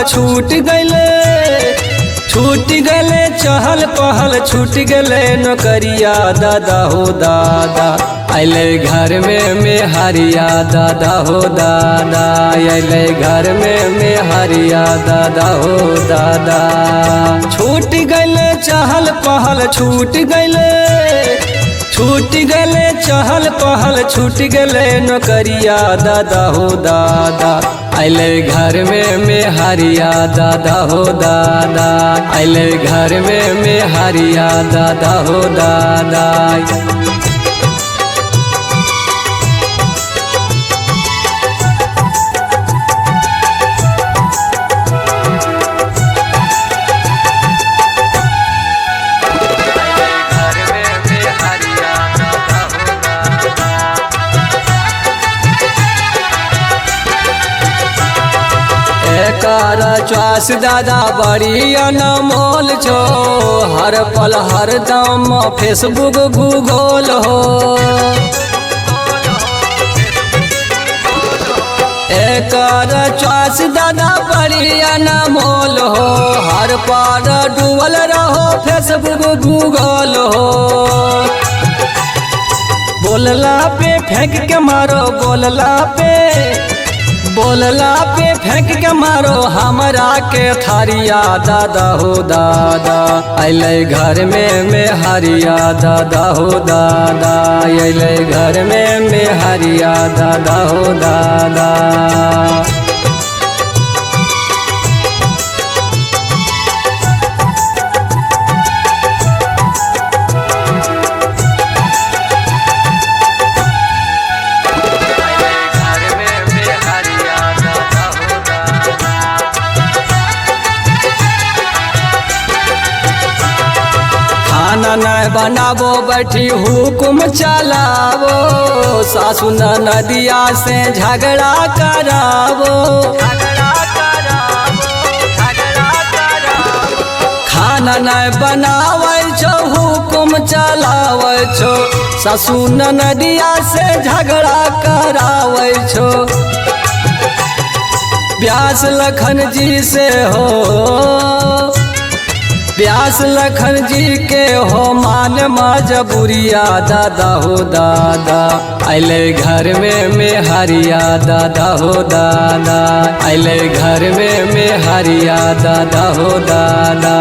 छूट गले चहल पहल छूट गले नौकरिया दादा हो दादा अले घर में हरिया दादा हो दादा अले घर में हरिया दादा हो दादा। छूट गले चहल पहल छूट गले चहल पहल छूट गले नौकरिया दादा हो दादा अले घर में हरिया दादा हो दादा अले घर में हरिया दादा हो दादा। च्वास दादा बड़ी अनमोल छो हर पल हर दम फेसबुक गूगल हो। एकर च्वास दादा बड़ी अनमोल हो हर पार डूबल रहो फेसबुक गूगल हो। बोलला पे फेंक के मारो बोलला पे फेंक के मारो हमरा के थारिया दादा हो दादा अले घर में हरिया दादा हो दादा अले घर में हरिया दादा हो दादा। नहीं बनाबो बैठी हुकुम चलावो सासु नदिया से झगड़ा करावो। खाना नहीं बनावे छो हुकुम चलावे छो सासु नदिया से झगड़ा करावे छो। व्यास लखन जी से हो व्यास लखन जी के हो मान मजबूरिया दादा हो दादा अले घर में हरिया दादा हो दादा अले घर में हरिया दादा हो दादा।